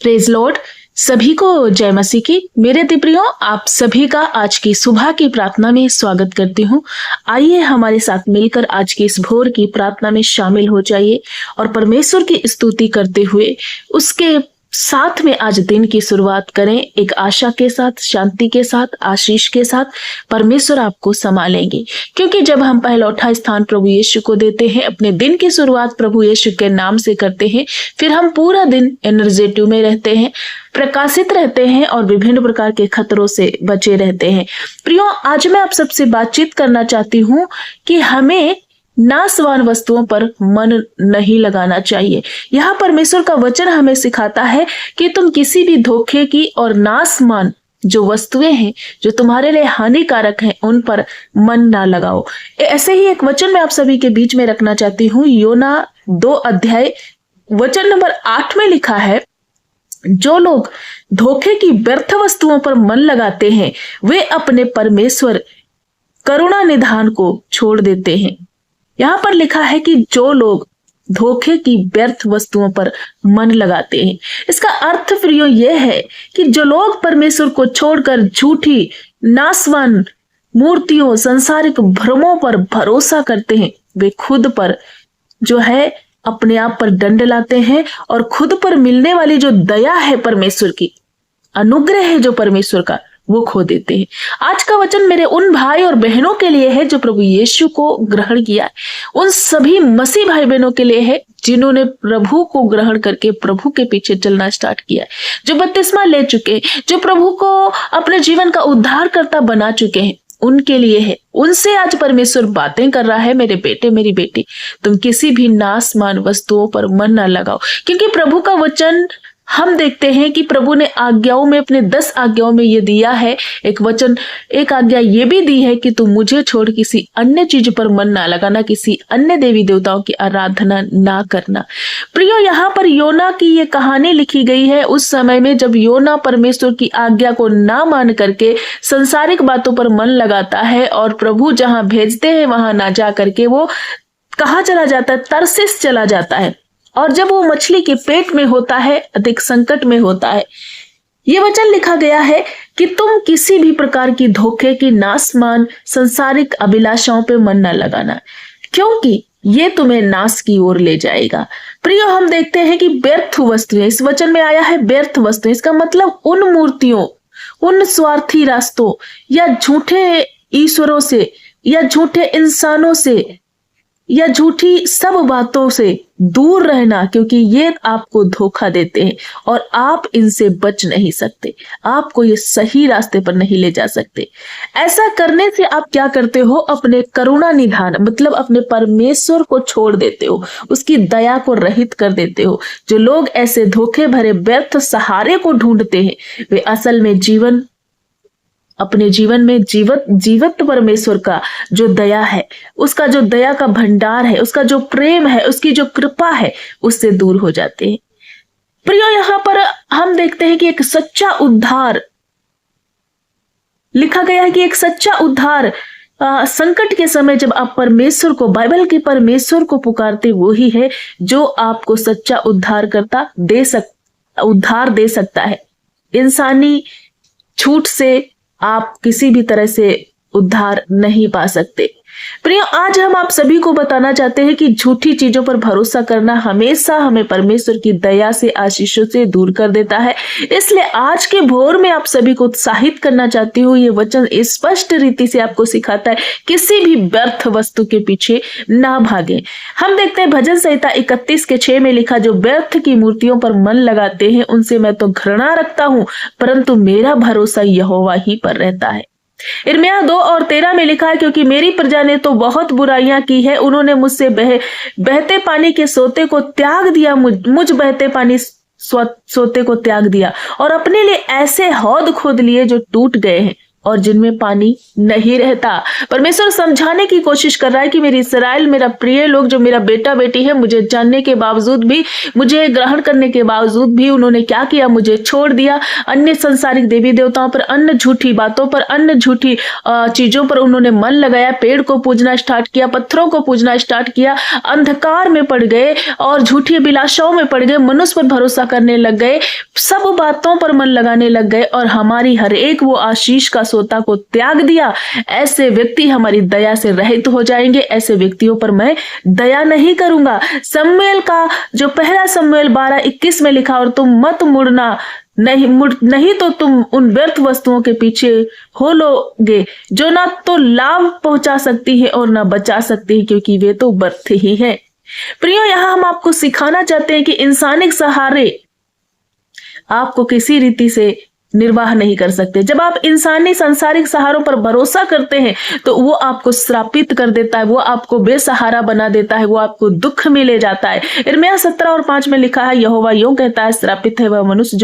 Praise Lord. सभी को जय मसीह की। मेरे प्रियो, आप सभी का आज की सुबह की प्रार्थना में स्वागत करती हूँ। आइए हमारे साथ मिलकर आज की इस भोर की प्रार्थना में शामिल हो जाइए और परमेश्वर की स्तुति करते हुए उसके साथ में आज दिन की शुरुआत करें। एक आशा के साथ, शांति के साथ, आशीष के साथ परमेश्वर आपको संभालेंगे, क्योंकि जब हम पहलौठा स्थान प्रभु यीशु को देते हैं, अपने दिन की शुरुआत प्रभु यीशु के नाम से करते हैं, फिर हम पूरा दिन एनर्जेटिव में रहते हैं, प्रकाशित रहते हैं और विभिन्न प्रकार के खतरों से बचे रहते हैं। प्रियो, आज मैं आप सबसे बातचीत करना चाहती हूँ कि हमें नाशवान वस्तुओं पर मन नहीं लगाना चाहिए। यहाँ परमेश्वर का वचन हमें सिखाता है कि तुम किसी भी धोखे की और नाशवान जो वस्तुएं हैं, जो तुम्हारे लिए हानिकारक हैं, उन पर मन ना लगाओ। ऐसे ही एक वचन मैं आप सभी के बीच में रखना चाहती हूँ। योना 2 अध्याय वचन नंबर 8 में लिखा है, जो लोग धोखे की व्यर्थ वस्तुओं पर मन लगाते हैं वे अपने परमेश्वर करुणा निधान को छोड़ देते हैं। यहाँ पर लिखा है कि जो लोग धोखे की व्यर्थ वस्तुओं पर मन लगाते हैं, इसका अर्थ प्रियो यह है कि जो लोग परमेश्वर को छोड़कर झूठी नाशवान मूर्तियों, सांसारिक भ्रमों पर भरोसा करते हैं, वे खुद पर जो है अपने आप पर दंड लाते हैं और खुद पर मिलने वाली जो दया है, परमेश्वर की अनुग्रह है जो परमेश्वर का, वो खो देते हैं। आज का वचन मेरे उन भाई और बहनों के लिए है जो प्रभु यीशु को ग्रहण किया है, उन सभी मसीह भाई बहनों के लिए है जिन्होंने प्रभु को ग्रहण करके प्रभु के पीछे चलना स्टार्ट किया है, जो बपतिस्मा ले चुके, जो प्रभु को अपने जीवन का उद्धारकर्ता बना चुके हैं, उनके लिए है। उनसे आज परमेश्वर बातें कर रहा है, मेरे बेटे मेरी बेटी, तुम किसी भी नाशवान वस्तुओं पर मन ना लगाओ, क्योंकि प्रभु का वचन हम देखते हैं कि प्रभु ने आज्ञाओं में, अपने 10 आज्ञाओं में ये दिया है, एक आज्ञा ये भी दी है कि तुम मुझे छोड़ किसी अन्य चीज पर मन ना लगाना, किसी अन्य देवी देवताओं की आराधना ना करना। प्रियो, यहाँ पर योना की ये कहानी लिखी गई है उस समय में जब योना परमेश्वर की आज्ञा को ना मान करके संसारिक बातों पर मन लगाता है और प्रभु जहां भेजते हैं वहां ना जा करके वो कहाँ चला जाता है, तरसीस चला जाता है। और जब वो मछली के पेट में होता है, अधिक संकट में होता है, ये वचन लिखा गया है कि तुम किसी भी प्रकार की धोखे की नाशवान संसारिक अभिलाषाओं पे मन न लगाना, क्योंकि ये तुम्हें नाश की ओर ले जाएगा। प्रियो, हम देखते हैं कि व्यर्थ वस्तुएं, इस वचन में आया है व्यर्थ वस्तुएं, इसका मतलब उन मूर्तियों, उन स्वार्थी रास्तों या झूठे ईश्वरों से या झूठे इंसानों से या झूठी सब बातों से दूर रहना, क्योंकि ये आपको धोखा देते हैं और आप इनसे बच नहीं सकते, आपको ये सही रास्ते पर नहीं ले जा सकते। ऐसा करने से आप क्या करते हो, अपने करुणा निधान मतलब अपने परमेश्वर को छोड़ देते हो, उसकी दया को रहित कर देते हो। जो लोग ऐसे धोखे भरे व्यर्थ सहारे को ढूंढते हैं, वे असल में अपने जीवन में जीवत परमेश्वर का जो दया है, उसका जो दया का भंडार है, उसका जो प्रेम है, उसकी जो कृपा है, उससे दूर हो जाते हैं। प्रियो, यहाँ पर हम देखते हैं कि एक सच्चा उद्धार लिखा गया है कि एक सच्चा उद्धार संकट के समय जब आप परमेश्वर को, बाइबल के परमेश्वर को पुकारते, वो ही है जो आपको सच्चा उद्धार दे सकता है। इंसानी छूट से आप किसी भी तरह से उद्धार नहीं पा सकते। प्रिय, आज हम आप सभी को बताना चाहते हैं कि झूठी चीजों पर भरोसा करना हमेशा हमें परमेश्वर की दया से, आशीषों से दूर कर देता है। इसलिए आज के भोर में आप सभी को उत्साहित करना चाहती हूँ। ये वचन स्पष्ट रीति से आपको सिखाता है किसी भी व्यर्थ वस्तु के पीछे ना भागे। हम देखते हैं भजन संहिता 31:6 में लिखा, जो व्यर्थ की मूर्तियों पर मन लगाते हैं उनसे मैं तो घृणा रखता हूँ, परंतु मेरा भरोसा यहोवा ही पर रहता है। यिर्मयाह 2:13 में लिखा है, क्योंकि मेरी प्रजा ने तो बहुत बुराइयां की है, उन्होंने मुझसे बहते पानी के सोते को त्याग दिया, मुझ बहते पानी सोते को त्याग दिया और अपने लिए ऐसे हौद खोद लिए जो टूट गए हैं और जिनमें पानी नहीं रहता। परमेश्वर समझाने की कोशिश कर रहा है कि मेरी इस्राएल, मेरा प्रिय लोग, जो मेरा बेटा बेटी है, मुझे जानने के बावजूद भी, मुझे ग्रहण करने के बावजूद भी उन्होंने क्या किया, मुझे छोड़ दिया। अन्य संसारिक देवी देवताओं पर, अन्य झूठी बातों पर, अन्य झूठी चीजों पर उन्होंने मन लगाया, पेड़ को पूजना स्टार्ट किया, पत्थरों को पूजना स्टार्ट किया, अंधकार में पड़ गए और झूठी अभिलाषाओं में पड़ गए, मनुष्य पर भरोसा करने लग गए, सब बातों पर मन लगाने लग गए और हमारी हर एक वो आशीष का सोता को त्याग दिया। ऐसे व्यक्ति हमारी दया से रहित हो जाएंगे। ऐसे व्यक्तियों पर मैं दया नहीं करूंगा। शमूएल का जो पहला शमूएल 12:21 में लिखा, और तुम मत मुड़ना, नहीं तो तुम उन व्यर्थ वस्तुओं के पीछे हो लोगे जो ना तो लाभ पहुंचा सकती है और ना बचा सकती है, क्योंकि वे तो व्यर्थ ही है। प्रियो, यहां हम आपको सिखाना चाहते हैं कि इंसानिक सहारे आपको किसी रीति से निर्वाह नहीं कर सकते। जब आप इंसानी सांसारिक सहारों पर भरोसा करते हैं तो वो आपको श्रापित कर देता है, वो आपको बेसहारा बना देता है, वो आपको दुख में ले जाता है। यिर्मयाह 17:5 में लिखा है, यहोवा यूं कहता है, श्रापित है वह मनुष्य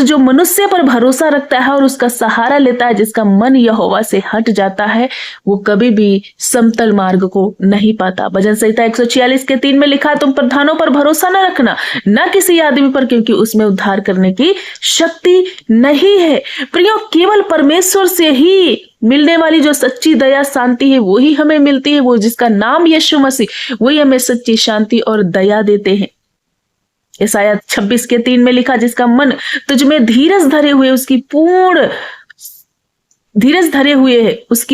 जो मनुष्य पर भरोसा रखता है और उसका सहारा लेता है, जिसका मन यहोवा से हट जाता है, वो कभी भी समतल मार्ग को नहीं पाता। भजन संहिता 146:3 में लिखा, तुम प्रधानों पर भरोसा न रखना, न किसी आदमी पर, क्योंकि उसमें उद्धार करने की शक्ति नहीं है। प्रियो, केवल परमेश्वर से ही मिलने वाली जो सच्ची दया शांति है वो ही हमें मिलती है। वो जिसका नाम यीशु मसीह, वही हमें सच्ची शांति और दया देते हैं। यशायाह 26:3 में लिखा, जिसका मन तुझ में धीरज धरे हुए उसकी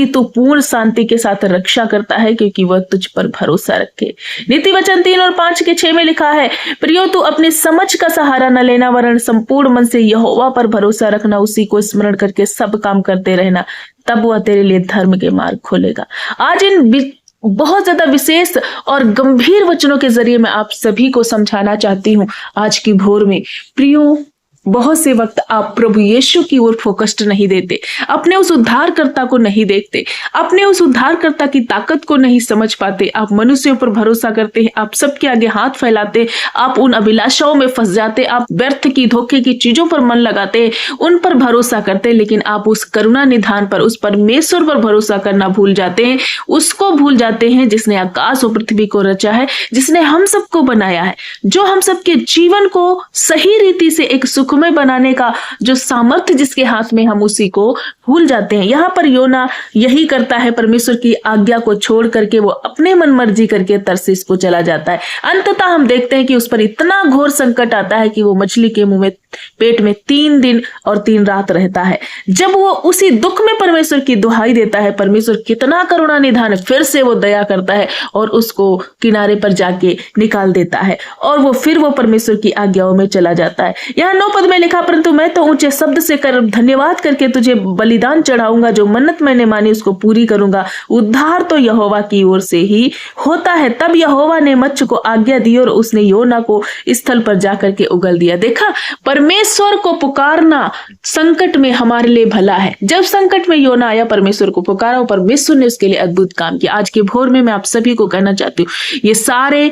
तो पूर्ण शांति के साथ रक्षा करता है, क्योंकि वह तुझ पर भरोसा रखे। नीति वचन 3:5-6 में लिखा है, प्रियो तू अपनी समझ का सहारा न लेना, वरन संपूर्ण मन से यहोवा पर भरोसा रखना, उसी को स्मरण करके सब काम करते रहना, तब वह तेरे लिए धर्म के मार्ग खोलेगा। आज इन बहुत ज्यादा विशेष और गंभीर वचनों के जरिए मैं आप सभी को समझाना चाहती हूँ आज की भोर में। प्रियो, बहुत से वक्त आप प्रभु यीशु की ओर फोकस्ड नहीं देते, अपने उस उद्धारकर्ता को नहीं देखते, अपने उस उद्धारकर्ता की ताकत को नहीं समझ पाते। आप मनुष्यों पर भरोसा करते हैं, आप सबके आगे हाथ फैलाते, आप उन अभिलाषाओं में फंस जाते, आप व्यर्थ की, धोखे की चीजों पर मन लगाते, उन पर भरोसा करते, लेकिन आप उस करुणा निधान पर, उस परमेश्वर पर भरोसा करना भूल जाते हैं। उसको भूल जाते हैं जिसने आकाश और पृथ्वी को रचा है, जिसने हम सबको बनाया है, जो हम सबके जीवन को सही रीति से एक सुख में बनाने का जो सामर्थ्य जिसके हाथ में, हम उसी को भूल जाते हैं। यहाँ पर योना यही करता है, परमेश्वर की आज्ञा को छोड़ करके वो अपने मन मर्जी करके तरसीस को चला जाता है। अंततः हम देखते हैं कि उस पर इतना घोर संकट आता है कि वो मछली के मुंह में, पेट में 3 दिन और 3 रात रहता है। जब वो उसी दुख में परमेश्वर की दुहाई देता है, परमेश्वर कितना करुणा निधान, फिर से वो दया करता है और उसको किनारे पर जाके निकाल देता है और वो परमेश्वर की आज्ञाओं में चला जाता है। यहाँ 9 पद में लिखा, परंतु मैं तो ऊंचे शब्द से धन्यवाद करके तुझे बलिदान चढ़ाऊंगा, जो मन्नत मैंने मानी उसको पूरी करूंगा। उद्धार तो यहोवा की ओर से ही होता है। तब यहोवा ने मत्स्य को आज्ञा दी और उसने योना को स्थल पर जाकर के उगल दिया। देखा, परमेश्वर को पुकारना संकट में हमारे लिए भला है। जब संकट में योना आया, परमेश्वर को पुकारा और परमेश्वर ने उसके लिए अद्भुत काम किया। आज के भोर में मैं आप सभी को कहना चाहती हूँ, ये सारे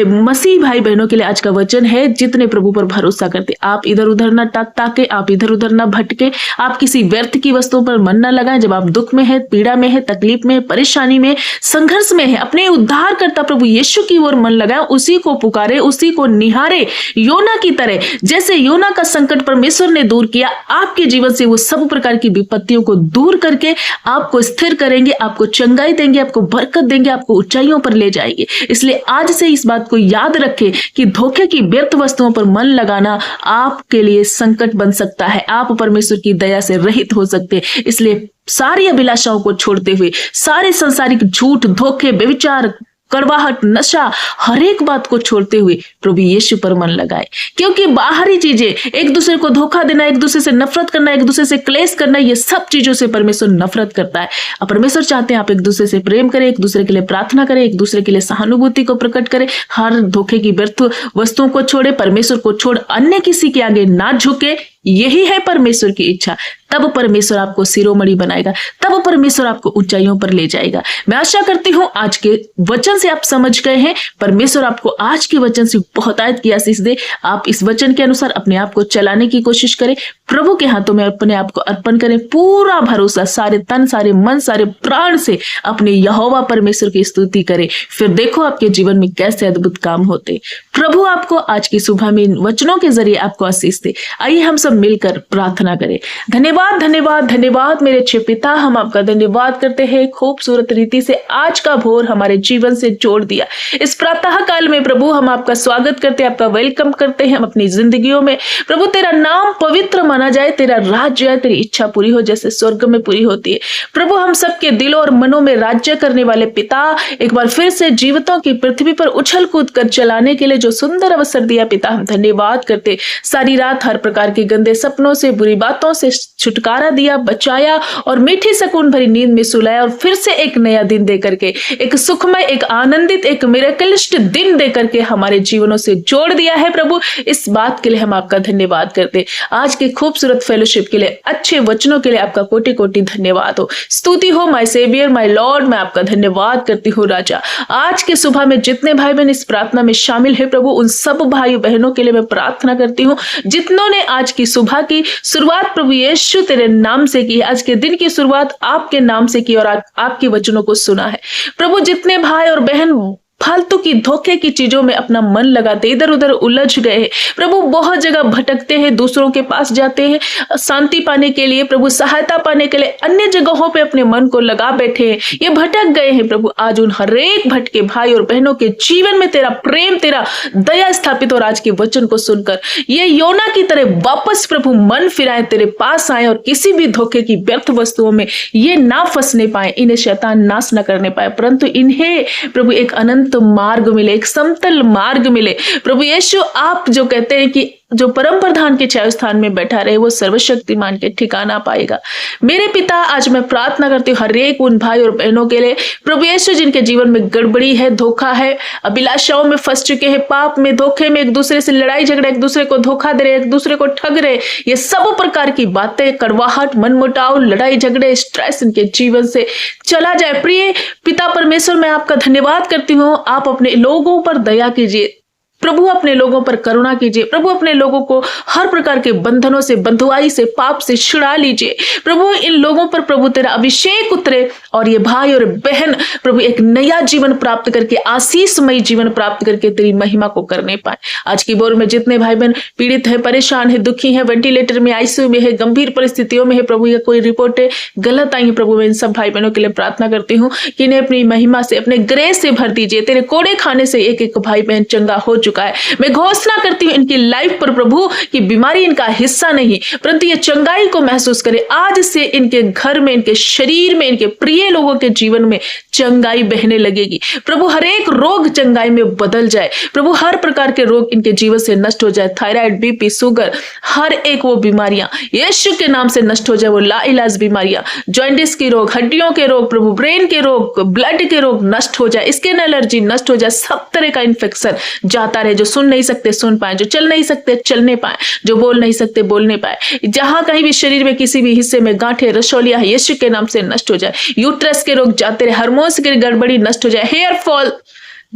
मसीह भाई बहनों के लिए आज का वचन है, जितने प्रभु पर भरोसा करते। आप इधर उधर न ताके, आप इधर उधर न भटके, आप किसी व्यर्थ की वस्तुओं पर मन न लगाएं। जब आप दुख में है, पीड़ा में है, तकलीफ में, परेशानी में, संघर्ष में है, अपने उद्धार करता प्रभु यीशु की ओर मन लगाएं, उसी को पुकारे, उसी को निहारे। योना की तरह, जैसे योना का संकट परमेश्वर ने दूर किया, आपके जीवन से वो सब प्रकार की विपत्तियों को दूर करके आपको स्थिर करेंगे, आपको चंगाई देंगे, आपको बरकत देंगे, आपको ऊंचाइयों पर ले जाएंगे। इसलिए आज से इस बात को याद रखें कि धोखे की व्यर्थ वस्तुओं पर मन लगाना आपके लिए संकट बन सकता है। आप परमेश्वर की दया से रहित हो सकते हैं। इसलिए सारी अभिलाषाओं को छोड़ते हुए, सारे संसारिक झूठ, धोखे, व्यभिचार, कड़वाहट, नशा, हर एक बात को छोड़ते हुए प्रभु यीशु पर मन लगाए। क्योंकि बाहरी चीजें, एक दूसरे को धोखा देना, एक दूसरे से नफरत करना, एक दूसरे से क्लेश करना, ये सब चीजों से परमेश्वर नफरत करता है। अब परमेश्वर चाहते हैं आप एक दूसरे से प्रेम करें, एक दूसरे के लिए प्रार्थना करें, एक दूसरे के लिए सहानुभूति को प्रकट करें, हर धोखे की व्यर्थ वस्तुओं को छोड़े, परमेश्वर को छोड़ अन्य किसी के आगे ना झुके। यही है परमेश्वर की इच्छा। तब परमेश्वर आपको शिरोमणि बनाएगा, तब परमेश्वर आपको ऊंचाइयों पर ले जाएगा। मैं आशा करती हूं आज के वचन से आप समझ गए हैं। परमेश्वर आपको आज के वचन से बहुतायत की आशीष दे। आप इस वचन के अनुसार अपने आप को चलाने की कोशिश करें, प्रभु के हाथों में अपने आप को अर्पण करें, पूरा भरोसा सारे तन, सारे मन, सारे प्राण से अपने यहोवा परमेश्वर की स्तुति करें। फिर देखो आपके जीवन में कैसे अद्भुत काम होते। प्रभु आपको आज की सुबह में इन वचनों के जरिए आपको आशीष दे। आइए हम सब मिलकर प्रार्थना करें। धन्यवाद धन्यवाद धन्यवाद मेरे अच्छे पिता, हम आपका धन्यवाद करते हैं। खूबसूरत रीति से आज का भोर हमारे जीवन से जोड़ दिया। इस प्रातः काल में प्रभु हम आपका स्वागत करते हैं, आपका वेलकम करते हैं हम अपनी जिंदगियों में। प्रभु तेरा नाम पवित्र माना जाए, तेरा राज्य है, तेरी इच्छा पूरी हो जैसे स्वर्ग में पूरी होती है। प्रभु हम सबके दिलों और मनों में राज्य करने वाले पिता, एक बार फिर से जीवितों की पृथ्वी पर उछल कूद कर चलाने के लिए जो सुंदर अवसर दिया पिता, हम धन्यवाद करते। सारी रात हर प्रकार के गंदे सपनों से, बुरी बातों से छुटकारा दिया, बचाया और मीठी सुकून भरी नींद में सुलाया और फिर से एक नया दिन दे करके, एक सुखमय, एक आनंदित, एक मिरेकलिस्ट दिन दे करके हमारे जीवनों से जोड़ दिया है। प्रभु इस बात के लिए हम आपका धन्यवाद करते। आज के खूबसूरत फेलोशिप के लिए, अच्छे वचनों के लिए आपका कोटि कोटि धन्यवाद हो, स्तुति हो। माय सेवियर, माय लॉर्ड, मैं आपका धन्यवाद करती हूँ राजा। आज के सुबह में जितने भाई बहन इस प्रार्थना में शामिल है प्रभु, उन सब भाई बहनों के लिए मैं प्रार्थना करती हूँ जितनों ने आज की सुबह की शुरुआत प्रभु यीशु तेरे नाम से की, आज के दिन की शुरुआत आपके नाम से की और आपके वचनों को सुना है। प्रभु जितने भाई और बहन फालतू की धोखे की चीजों में अपना मन लगाते, इधर उधर उलझ गए हैं प्रभु, बहुत जगह भटकते हैं, दूसरों के पास जाते हैं शांति पाने के लिए, प्रभु सहायता पाने के लिए अन्य जगहों पे अपने मन को लगा बैठे हैं, ये भटक गए हैं प्रभु। आज उन हर एक भटके भाई और बहनों के जीवन में तेरा प्रेम, तेरा दया स्थापित और आज के वचन को सुनकर ये योना की तरह वापस प्रभु मन फिराए, तेरे पास आए और किसी भी धोखे की व्यर्थ वस्तुओं में ये ना फंसने पाए, इन्हें शैतान नाश न करने पाए, परंतु इन्हें प्रभु एक अनंत मार्ग मिले, एक समतल मार्ग मिले। प्रभु यीशु आप जो कहते हैं कि जो परम प्रधान के छाया स्थान में बैठा रहे वो सर्वशक्तिमान के ठिकाना पाएगा। मेरे पिता आज मैं प्रार्थना करती हूँ हर एक उन भाई और बहनों के लिए प्रभु यीशु जिनके जीवन में गड़बड़ी है, धोखा है, अभिलाषाओं में फंस चुके हैं, पाप में, धोखे में, एक दूसरे से लड़ाई झगड़ा, एक दूसरे को धोखा दे रहे, एक दूसरे को ठग रहे, ये सब प्रकार की बातें, कड़वाहट, मनमुटाव, लड़ाई झगड़े, स्ट्रेस इनके जीवन से चला जाए। प्रिय पिता परमेश्वर, मैं आपका धन्यवाद करती हूँ। आप अपने लोगों पर दया कीजिए प्रभु, अपने लोगों पर करुणा कीजिए प्रभु, अपने लोगों को हर प्रकार के बंधनों से, बंधुआई से, पाप से छुड़ा लीजिए प्रभु। इन लोगों पर प्रभु तेरा अभिषेक उतरे और ये भाई और बहन प्रभु एक नया जीवन प्राप्त करके, आशीषमय जीवन प्राप्त करके तेरी महिमा को करने पाए। आज की बोर में जितने भाई बहन पीड़ित है, परेशान है, दुखी है, वेंटिलेटर में, आईसीयू में है, गंभीर परिस्थितियों में है प्रभु, या कोई रिपोर्टें गलत आई है प्रभु, मैं इन सब भाई बहनों के लिए प्रार्थना करती हूँ कि इन्हें अपनी महिमा से, अपने ग्रेस से भर दीजिए। तेरे कोड़े खाने से एक एक भाई बहन चंगा हो चुका है। मैं घोषणा करती हूँ इनकी लाइफ पर प्रभु कि बीमारी इनका हिस्सा नहीं, परंतु ये चंगाई को महसूस करे। आज से इनके घर में, इनके शरीर में, इनके प्रिय लोगों के जीवन में चंगाई बहने लगेगी प्रभु। हर एक रोग चंगाई में बदल जाए प्रभु, हर प्रकार के रोग इनके जीवन से नष्ट हो जाए। थायराइड, बीपी, शुगर, हर एक वो बीमारियां यीशु के नाम से नष्ट हो जाए। वो लाइलाज बीमारियां, जॉइंटिस के रोग, हड्डियों के रोग प्रभु, ब्रेन के रोग, ब्लड के रोग नष्ट हो जाए, स्किन एलर्जी नष्ट हो जाए, सब तरह का इन्फेक्शन जाता रहे। जो सुन नहीं सकते सुन पाए, जो चल नहीं सकते चलने पाए, जो बोल नहीं सकते बोलने पाए, जहां कहीं भी शरीर में किसी भी हिस्से में गांठें, रसौलियां यीशु के नाम से नष्ट हो जाए। यूट्रस के रोग जाते रहे, हार्मोन्स की गड़बड़ी नष्ट हो जाए, हेयर फॉल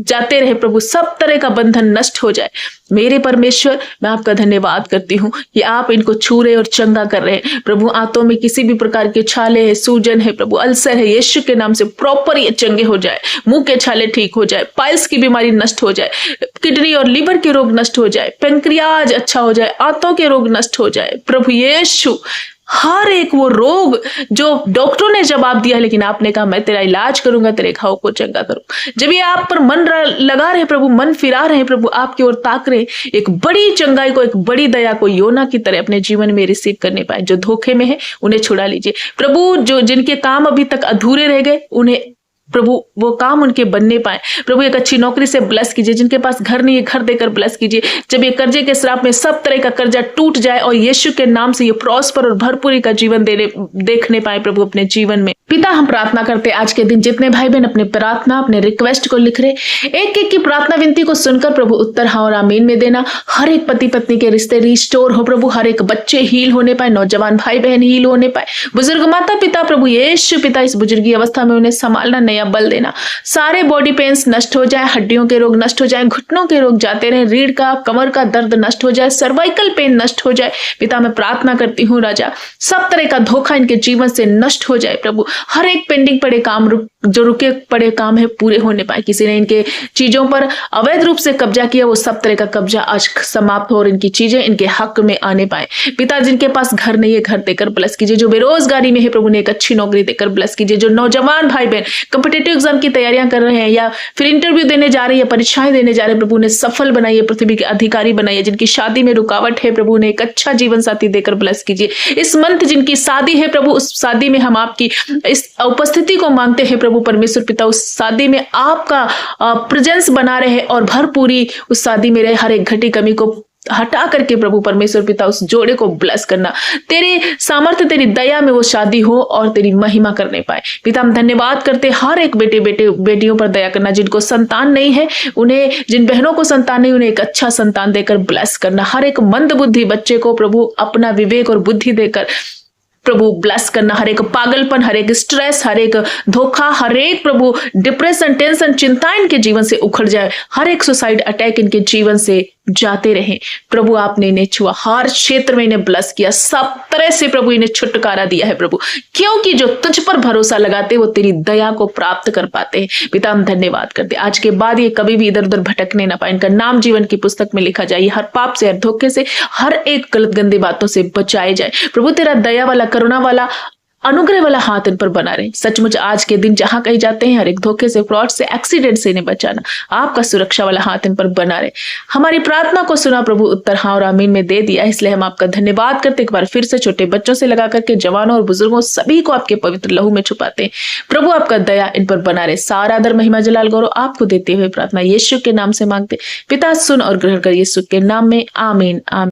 जाते रहे प्रभु, सब तरह का बंधन नष्ट हो जाए। मेरे परमेश्वर, मैं आपका धन्यवाद करती हूँ कि आप इनको छू रहे और चंगा कर रहे हैं प्रभु। आंतों में किसी भी प्रकार के छाले है, सूजन है प्रभु, अल्सर है, यीशु के नाम से प्रॉपर ये चंगे हो जाए। मुंह के छाले ठीक हो जाए, पाइल्स की बीमारी नष्ट हो जाए, किडनी और लीवर के रोग नष्ट हो जाए, पेंक्रियाज अच्छा हो जाए, आंतों के रोग नष्ट हो जाए प्रभु यीशु। हर एक वो रोग जो डॉक्टरों ने जवाब दिया, लेकिन आपने कहा मैं तेरा इलाज करूंगा, तेरे घाव को चंगा करूं। जब ये आप पर मन लगा रहे प्रभु, मन फिरा रहे प्रभु, आपकी ओर ताक रहे, एक बड़ी चंगाई को, एक बड़ी दया को योना की तरह अपने जीवन में रिसीव करने पाए। जो धोखे में है उन्हें छुड़ा लीजिए प्रभु, जो जिनके काम अभी तक अधूरे रह गए उन्हें प्रभु वो काम उनके बनने पाए। प्रभु एक अच्छी नौकरी से ब्लेस कीजिए, जिनके पास घर नहीं है घर देकर ब्लेस कीजिए। जब ये कर्जे के श्राप में सब तरह का कर्जा टूट जाए और यीशु के नाम से ये प्रॉस्पर और भरपूरी का जीवन देखने पाए प्रभु अपने जीवन में। पिता हम प्रार्थना करते आज के दिन जितने भाई बहन अपने प्रार्थना अपने रिक्वेस्ट को लिख रहे, एक एक की प्रार्थना विनती को सुनकर प्रभु उत्तर हाँ और आमीन में देना। हर एक पति पत्नी के रिश्ते रिस्टोर हो प्रभु, हर एक बच्चे हील होने पाए, नौजवान भाई बहन हील होने पाए, बुजुर्ग माता पिता प्रभु यीशु पिता इस बुजुर्गी अवस्था में उन्हें संभालना, नया बल देना। सारे बॉडी पेन्स नष्ट हो जाए, हड्डियों के रोग नष्ट हो जाए, घुटनों के रोग जाते रहे, रीढ़ का कमर का दर्द नष्ट हो जाए, सर्वाइकल पेन नष्ट हो जाए। पिता मैं प्रार्थना करती हूँ राजा, सब तरह का धोखा इनके जीवन से नष्ट हो जाए प्रभु। हर एक पेंडिंग पड़े काम जो रुके पड़े काम है पूरे होने पाए। किसी ने इनके चीजों पर अवैध रूप से कब्जा किया, वो सब तरह का कब्जा आज समाप्त हो और इनकी चीजें इनके हक में आने पाए। पिता जिनके पास घर नहीं है घर देकर ब्लेस कीजिए, जो बेरोजगारी में है प्रभु ने एक अच्छी नौकरी देकर ब्लेस कीजिए। जो नौजवान भाई बहन कॉम्पिटिटिव एग्जाम की तैयारियां कर रहे हैं या फिर इंटरव्यू देने जा रही है, परीक्षाएं देने जा रहे हैं, प्रभु ने सफल बनाइए, पृथ्वी के अधिकारी बनाइए। जिनकी शादी में रुकावट है प्रभु ने एक अच्छा जीवन साथी देकर ब्लेस कीजिए। इस मंथ जिनकी शादी है प्रभु, उस शादी में हम आपकी इस उपस्थिति को मांगते हैं प्रभु परमेश्वर पिता। उस शादी में आपका प्रेजेंस बना रहे और भरपूरी उस शादी में रहे, हर एक घटी कमी को हटा करके प्रभु परमेश्वर पिता उस जोड़े को ब्लेस करना। तेरे सामर्थ्य तेरी दया में वो शादी हो और तेरी महिमा करने पाए। पिता हम धन्यवाद करते हर एक बेटियों पर दया करना। जिनको संतान नहीं है उन्हें, जिन बहनों को संतान नहीं उन्हें एक अच्छा संतान देकर ब्लेस करना। हर एक मंद बुद्धि बच्चे को प्रभु अपना विवेक और बुद्धि देकर प्रभु ब्लेस करना। हर एक पागलपन, हर एक स्ट्रेस, हर एक धोखा, हर एक प्रभु डिप्रेशन, टेंशन, चिंता इनके जीवन से उखड़ जाए। हर एक सुसाइड अटैक इनके जीवन से जाते रहे प्रभु। आपने इन्हें छुआ, हर क्षेत्र में इन्हें ब्लेस किया, सब तरह से प्रभु इन्हें छुटकारा दिया है प्रभु, क्योंकि जो तुझ पर भरोसा लगाते वो तेरी दया को प्राप्त कर पाते हैं। पिता हम धन्यवाद करते, आज के बाद ये कभी भी इधर उधर भटकने ना पाए। इनका नाम जीवन की पुस्तक में लिखा जाए। हर पाप से, हर धोखे से, हर एक गलत गंदी बातों से बचाए जाए प्रभु। तेरा दया वाला, करुणा वाला, अनुग्रह वाला हाथ इन पर बना रहे। सचमुच आज के दिन जहां कहीं जाते हैं हर एक धोखे से, फ्रॉड से, एक्सीडेंट से इन्हें बचाना, आपका सुरक्षा वाला हाथ इन पर बना रहे। हमारी प्रार्थना को सुना प्रभु, उत्तर हाँ और आमीन में दे दिया, इसलिए हम आपका धन्यवाद करते। एक बार फिर से छोटे बच्चों से लगा करके जवानों और बुजुर्गों सभी को आपके पवित्र लहू में छुपाते हैं प्रभु। आपका दया इन पर बना रहे। सारा आदर महिमा जलाल गौरव आपको देते हुए प्रार्थना यीशु के नाम से मांगते। पिता सुन और ग्रहण कर, यीशु के नाम में आमीन आमीन।